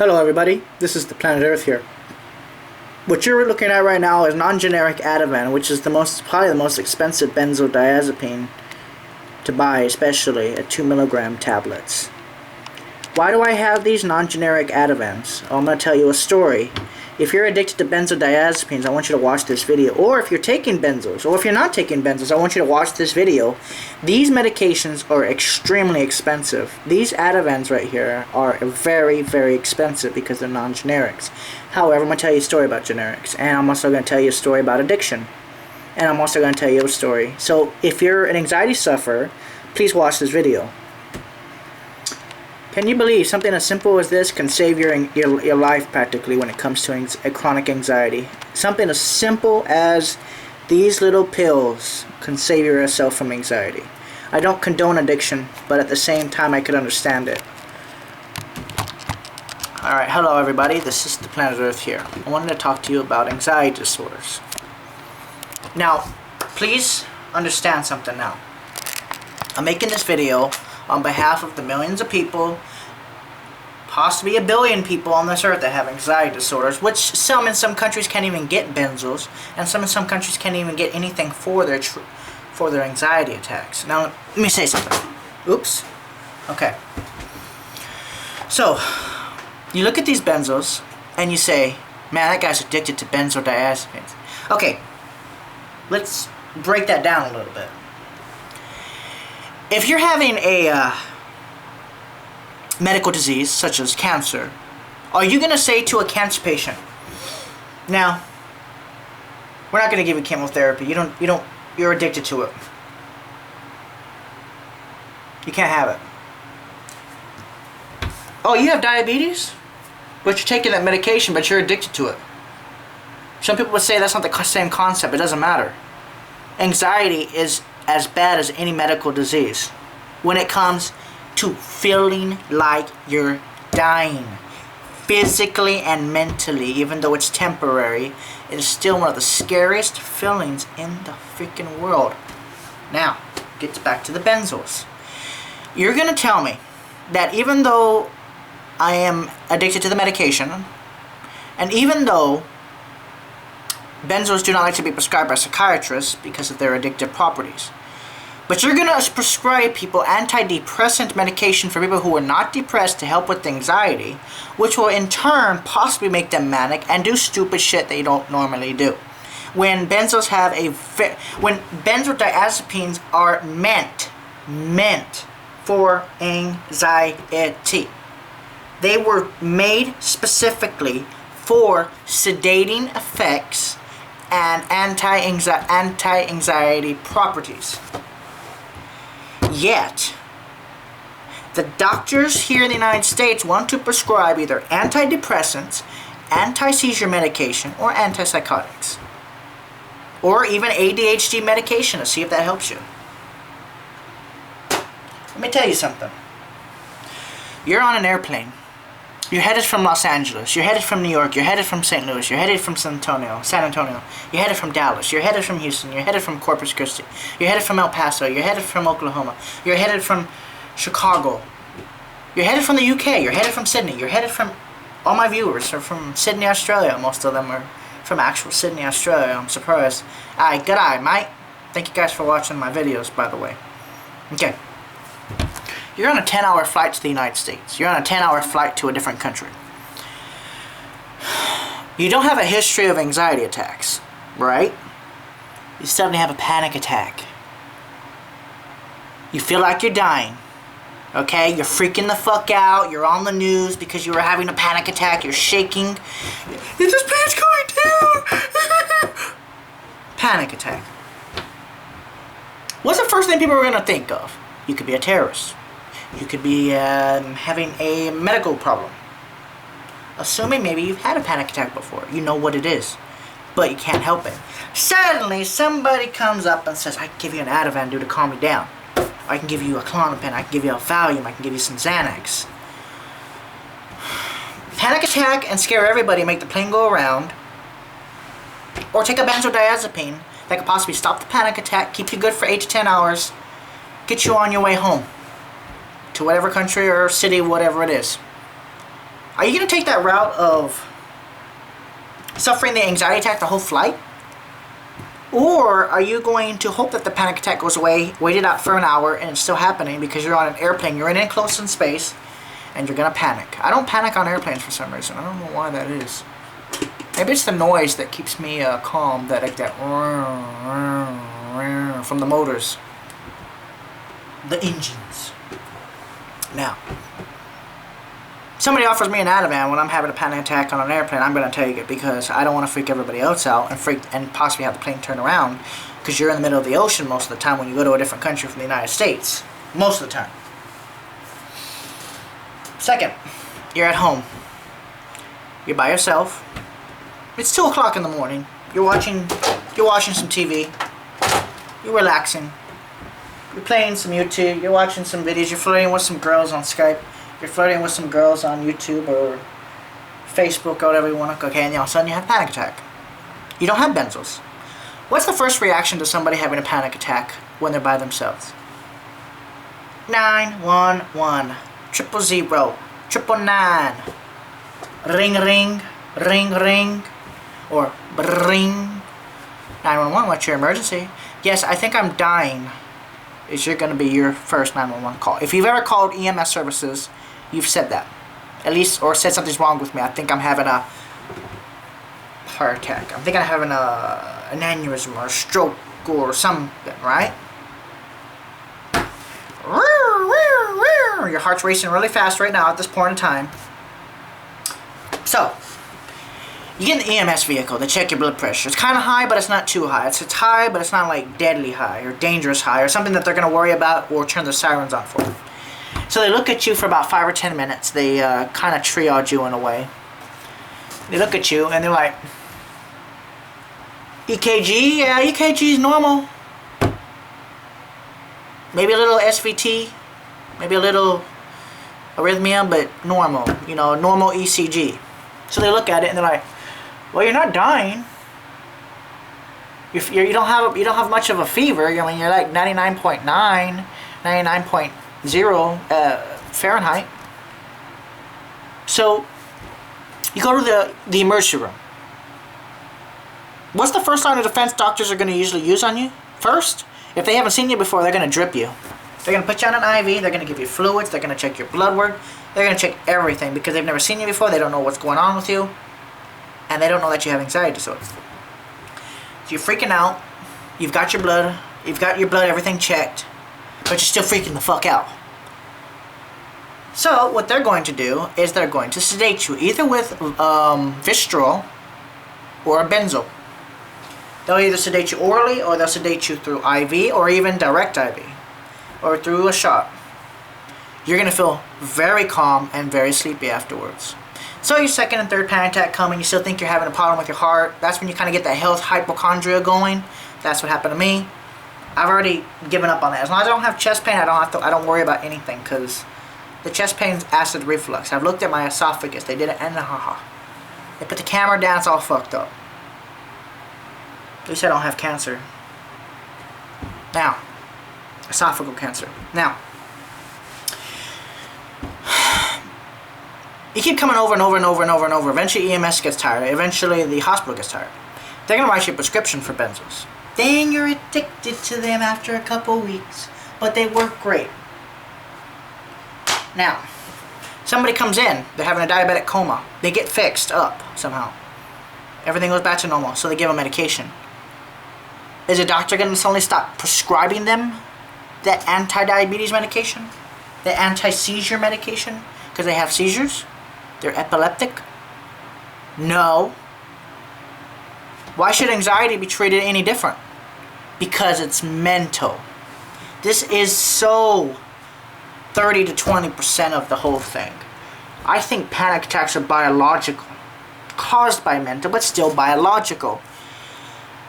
Hello everybody, this is the Planet Earth here. What you're looking at right now is non-generic Ativan, which is probably the most expensive benzodiazepine to buy, especially at 2 milligram tablets. Why do I have these non-generic Ativans? I'm going to tell you a story. If you're addicted to benzodiazepines, I want you to watch this video. Or if you're taking benzos, or if you're not taking benzos, I want you to watch this video. These medications are extremely expensive. These Ativans right here are very, very expensive because they're non-generics. However, I'm going to tell you a story about generics. And I'm also going to tell you a story about addiction. And I'm also going to tell you a story. So if you're an anxiety sufferer, please watch this video. Can you believe something as simple as this can save your life practically when it comes to chronic anxiety? Something as simple as these little pills can save yourself from anxiety. I don't condone addiction, but at the same time I could understand it. Alright, hello everybody, this is the Planet Earth here. I wanted to talk to you about anxiety disorders. Now, please understand something now. I'm making this video on behalf of the millions of people, possibly a billion people on this earth that have anxiety disorders, which some in some countries can't even get benzos, and some in some countries can't even get anything for their anxiety attacks. Now, let me say something. Oops. Okay. So, you look at these benzos, and you say, man, that guy's addicted to benzodiazepines. Okay, let's break that down a little bit. If you're having a medical disease such as cancer, are you going to say to a cancer patient, now, we're not going to give you chemotherapy. You're addicted to it. You can't have it. Oh, you have diabetes? But you're taking that medication, but you're addicted to it. Some people would say that's not the same concept. It doesn't matter. Anxiety is as bad as any medical disease when it comes to feeling like you're dying physically and mentally. Even though it's temporary, it is still one of the scariest feelings in the freaking world. Now, gets back to the benzos. You're gonna tell me that even though I am addicted to the medication, and even though benzos do not like to be prescribed by psychiatrists because of their addictive properties, but you're going to prescribe people antidepressant medication for people who are not depressed to help with anxiety, which will in turn possibly make them manic and do stupid shit they don't normally do. When benzos when benzodiazepines are meant for anxiety. They were made specifically for sedating effects and anti-anxiety properties. Yet, the doctors here in the United States want to prescribe either antidepressants, anti-seizure medication, or antipsychotics. Or even ADHD medication to see if that helps you. Let me tell you something. You're on an airplane. You're headed from Los Angeles, you're headed from New York, you're headed from St. Louis, you're headed from San Antonio, you're headed from Dallas, you're headed from Houston, you're headed from Corpus Christi, you're headed from El Paso, you're headed from Oklahoma, you're headed from Chicago, you're headed from the UK, you're headed from Sydney, you're headed from, all my viewers are from Sydney, Australia. Most of them are from actual Sydney, Australia. I'm surprised. Alright, good eye, mate. Thank you guys for watching my videos, by the way. Okay. You're on a 10-hour flight to the United States. You're on a 10-hour flight to a different country. You don't have a history of anxiety attacks, right? You suddenly have a panic attack. You feel like you're dying. Okay? You're freaking the fuck out. You're on the news because you were having a panic attack. You're shaking. This plane's going down. Panic attack. What's the first thing people are going to think of? You could be a terrorist. You could be having a medical problem. Assuming maybe you've had a panic attack before. You know what it is. But you can't help it. Suddenly, somebody comes up and says, I can give you an Ativan to calm me down. I can give you a Klonopin. I can give you a Valium. I can give you some Xanax. Panic attack and scare everybody, make the plane go around. Or take a benzodiazepine that could possibly stop the panic attack, keep you good for 8 to 10 hours, get you on your way home. To whatever country or city, whatever it is. Are you going to take that route of suffering the anxiety attack the whole flight? Or are you going to hope that the panic attack goes away, wait it out for an hour, and it's still happening because you're on an airplane, you're in enclosed space, and you're going to panic? I don't panic on airplanes for some reason. I don't know why that is. Maybe it's the noise that keeps me calm, that like that from the motors. The engines. Now, somebody offers me an Ativan when I'm having a panic attack on an airplane, I'm going to take it because I don't want to freak everybody else out and possibly have the plane turn around, because you're in the middle of the ocean most of the time when you go to a different country from the United States. Most of the time. Second, you're at home. You're by yourself. It's 2 o'clock in the morning. You're watching some TV. You're relaxing. You're playing some YouTube. You're watching some videos. You're flirting with some girls on Skype. You're flirting with some girls on YouTube or Facebook or whatever you want to. Okay, and all of a sudden you have a panic attack. You don't have benzos. What's the first reaction to somebody having a panic attack when they're by themselves? 911, 000, 999, ring ring, ring ring, or ring. 911, what's your emergency? Yes, I think I'm dying. Is you're going to be your first 911 call. If you've ever called EMS services, you've said that. At least, or said something's wrong with me. I think I'm having a heart attack. I'm thinking I'm having an aneurysm or a stroke or something, right? Your heart's racing really fast right now at this point in time. So, you get in the EMS vehicle to check your blood pressure. It's kind of high, but it's not too high. It's high, but it's not like deadly high or dangerous high or something that they're going to worry about or turn the sirens on for. So they look at you for about 5 or 10 minutes. They kind of triage you in a way. They look at you and they're like, EKG? Yeah, EKG is normal. Maybe a little SVT. Maybe a little arrhythmia, but normal. You know, normal ECG. So they look at it and they're like, well, you're not dying. You don't have much of a fever. I mean, you're like 99.9, 99.0 Fahrenheit. So you go to the emergency room. What's the first line of defense doctors are going to usually use on you? First, if they haven't seen you before, they're going to drip you. They're going to put you on an IV. They're going to give you fluids. They're going to check your blood work. They're going to check everything because they've never seen you before. They don't know what's going on with you. And they don't know that you have anxiety disorder. So you're freaking out. You've got your blood. Everything checked. But you're still freaking the fuck out. So what they're going to do is they're going to sedate you. Either with Vistrol or a Benzo. They'll either sedate you orally or they'll sedate you through IV or even direct IV. Or through a shot. You're going to feel very calm and very sleepy afterwards. So your second and third panic attack come and you still think you're having a problem with your heart. That's when you kind of get that health hypochondria going. That's what happened to me. I've already given up on that. As long as I don't have chest pain, I don't worry about anything because the chest pain's acid reflux. I've looked at my esophagus. They did it and they put the camera down. It's all fucked up. At least I don't have cancer. Now, esophageal cancer. Now, you keep coming over and over and over and over and over. Eventually EMS gets tired. Eventually the hospital gets tired. They're going to write you a prescription for benzos. Then you're addicted to them after a couple weeks. But they work great. Now, somebody comes in. They're having a diabetic coma. They get fixed up somehow. Everything goes back to normal. So they give them medication. Is a doctor going to suddenly stop prescribing them that anti-diabetes medication? The anti-seizure medication? Because they have seizures? They're epileptic? No. Why should anxiety be treated any different? Because it's mental. This is so 30 to 20% of the whole thing. I think panic attacks are biological. Caused by mental, but still biological.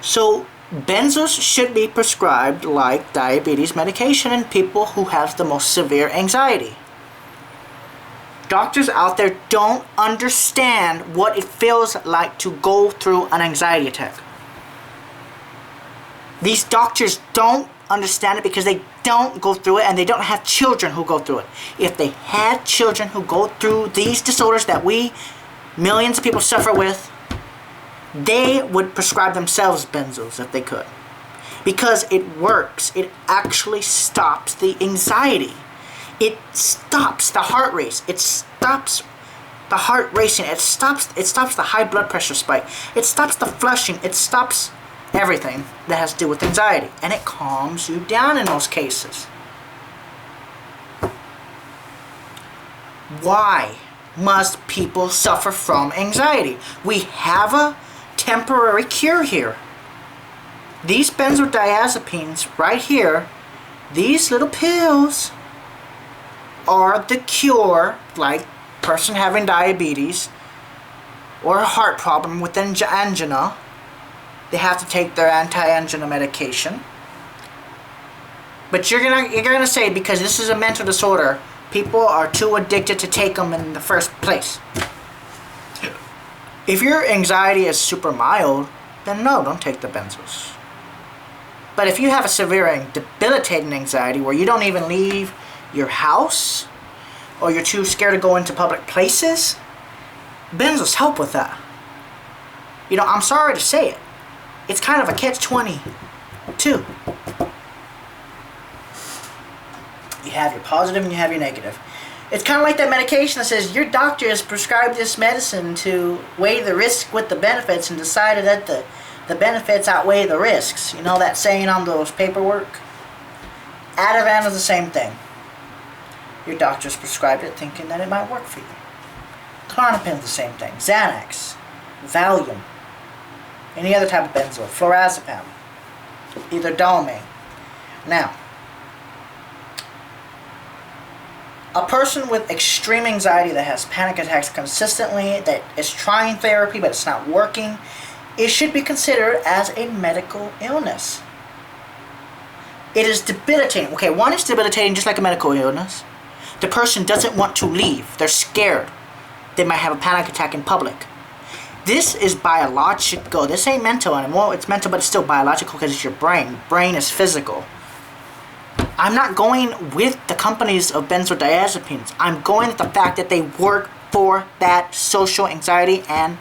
So, benzos should be prescribed like diabetes medication in people who have the most severe anxiety. Doctors out there don't understand what it feels like to go through an anxiety attack. These doctors don't understand it because they don't go through it, and they don't have children who go through it. If they had children who go through these disorders that we, millions of people, suffer with, they would prescribe themselves benzos if they could. Because it works. It actually stops the anxiety. It stops the heart race. It stops the heart racing. It stops the high blood pressure spike. It stops the flushing. It stops everything that has to do with anxiety. And it calms you down in those cases. Why must people suffer from anxiety? We have a temporary cure here. These benzodiazepines right here, these little pills, are the cure, like person having diabetes or a heart problem with angina. They have to take their anti-angina medication. But you're gonna say, because this is a mental disorder, people are too addicted to take them in the first place. If your anxiety is super mild, then no, don't take the benzos. But if you have a severe and debilitating anxiety where you don't even leave your house, or you're too scared to go into public places, benzos help with that. You know, I'm sorry to say it. It's kind of a catch-22. You have your positive and you have your negative. It's kind of like that medication that says your doctor has prescribed this medicine to weigh the risk with the benefits and decided that the benefits outweigh the risks. You know that saying on those paperwork? Ativan is the same thing. Your doctor's prescribed it thinking that it might work for you. Klonopin's the same thing. Xanax, Valium, any other type of benzo, flurazepam, either Dalmane. Now, a person with extreme anxiety that has panic attacks consistently, that is trying therapy but it's not working, it should be considered as a medical illness. It is debilitating. Okay, one is debilitating just like a medical illness. The person doesn't want to leave. They're scared. They might have a panic attack in public. This is biological. This ain't mental anymore. It's mental, but it's still biological because it's your brain. Brain is physical. I'm not going with the companies of benzodiazepines. I'm going with the fact that they work for that social anxiety and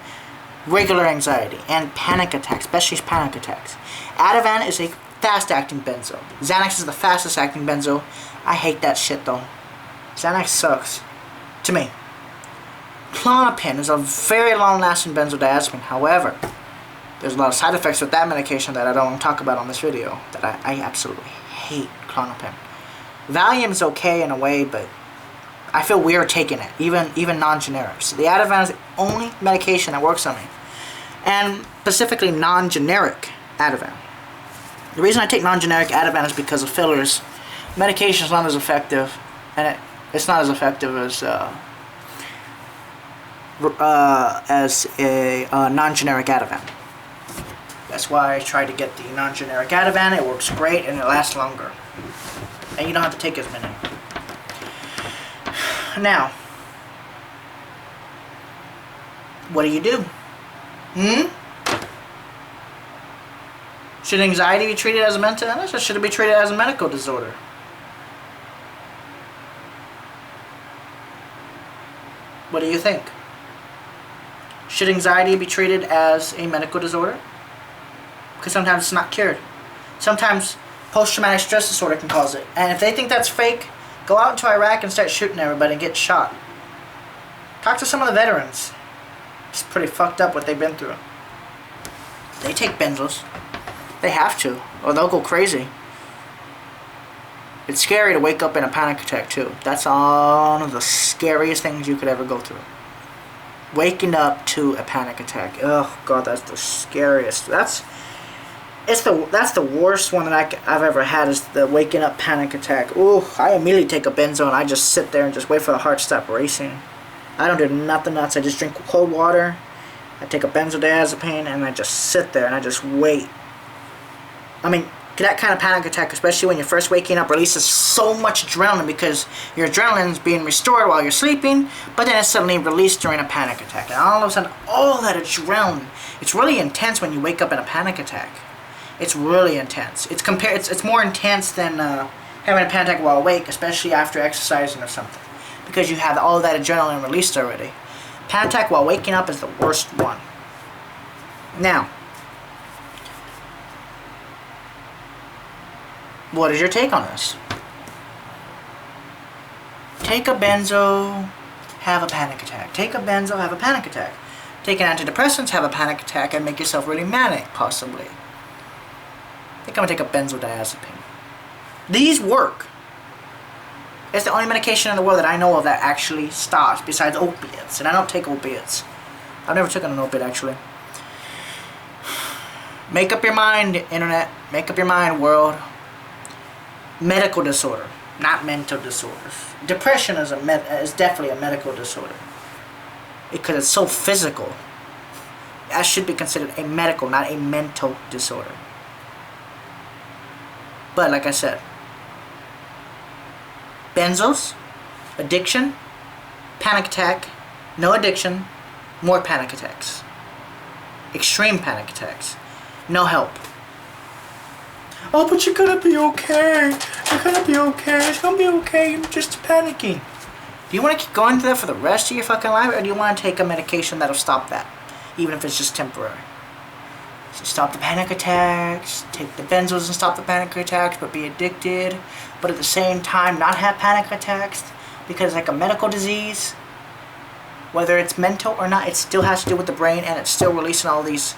regular anxiety and panic attacks, especially panic attacks. Ativan is a fast-acting benzo. Xanax is the fastest-acting benzo. I hate that shit, though. Xanax sucks. To me. Klonopin is a very long-lasting benzodiazepine. However, there's a lot of side effects with that medication that I don't want to talk about on this video. That I absolutely hate Klonopin. Valium is okay in a way, but I feel weird taking it, even non-generics. The Ativan is the only medication that works on me. And specifically non-generic Ativan. The reason I take non-generic Ativan is because of fillers. Medication is not as effective, and it's not as effective as a non-generic Ativan. That's why I try to get the non-generic Ativan. It works great and it lasts longer. And you don't have to take as many. Now, what do? Should anxiety be treated as a mental illness, or should it be treated as a medical disorder? What do you think? Should anxiety be treated as a medical disorder? Because sometimes it's not cured. Sometimes post-traumatic stress disorder can cause it. And if they think that's fake, go out into Iraq and start shooting everybody and get shot. Talk to some of the veterans. It's pretty fucked up what they've been through. They take benzos. They have to, or they'll go crazy. It's scary to wake up in a panic attack too. That's one of the scariest things you could ever go through. Waking up to a panic attack. Oh God, that's the scariest. That's the worst one that I've ever had, is the waking up panic attack. Ooh, I immediately take a benzo and I just sit there and just wait for the heart to stop racing. I don't do nothing else. I just drink cold water. I take a benzodiazepine and I just sit there and I just wait. I mean, that kind of panic attack, especially when you're first waking up, releases so much adrenaline because your adrenaline is being restored while you're sleeping, but then it's suddenly released during a panic attack. And all of a sudden, all that adrenaline, it's really intense when you wake up in a panic attack. It's really intense. It's more intense than having a panic attack while awake, especially after exercising or something, because you have all that adrenaline released already. Panic attack while waking up is the worst one. Now, what is your take on this? Take a benzo, have a panic attack. Take a benzo, have a panic attack. Take an antidepressant, have a panic attack, and make yourself really manic, possibly. I think I'm gonna take a benzodiazepine. These work. It's the only medication in the world that I know of that actually stops, besides opiates. And I don't take opiates. I've never taken an opiate, actually. Make up your mind, internet. Make up your mind, world. Medical disorder, not mental disorders. Depression is definitely a medical disorder. Because it's so physical. That should be considered a medical, not a mental disorder. But like I said, benzos, addiction, panic attack, no addiction, more panic attacks. Extreme panic attacks. No help. Oh, but you're gonna be okay. You're gonna be okay. It's gonna be okay. You're just panicking. Do you want to keep going through that for the rest of your fucking life, or do you want to take a medication that'll stop that, even if it's just temporary? So stop the panic attacks, take the benzos and stop the panic attacks, but be addicted, but at the same time not have panic attacks, because it's like a medical disease. Whether it's mental or not, it still has to do with the brain, and it's still releasing all these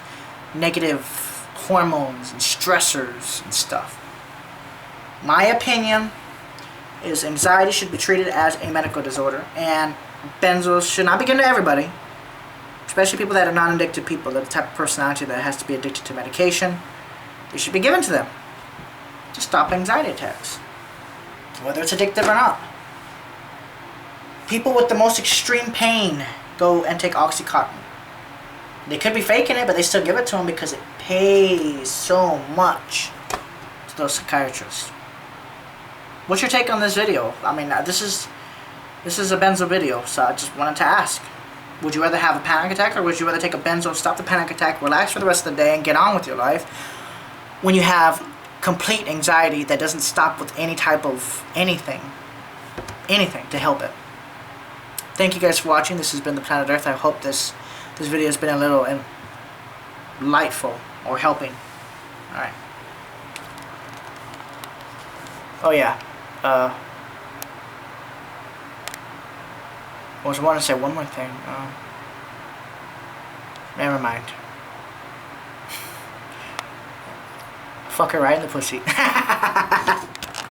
negative hormones and stressors and stuff. My opinion is anxiety should be treated as a medical disorder, and benzos should not be given to everybody, especially people that are non-addicted people, the type of personality that has to be addicted to medication. They should be given to them to stop anxiety attacks, whether it's addictive or not. People with the most extreme pain go and take Oxycontin. They could be faking it, but they still give it to them because it pays so much to those psychiatrists. What's your take on this video? I mean, this is a benzo video, so I just wanted to ask. Would you rather have a panic attack, or would you rather take a benzo, stop the panic attack, relax for the rest of the day, and get on with your life when you have complete anxiety that doesn't stop with any type of anything to help it? Thank you guys for watching. This has been The Planet Earth. I hope this video has been a little delightful or helping. Alright. Oh yeah. I was wanting to say one more thing. Never mind. Fuck her right in the pussy.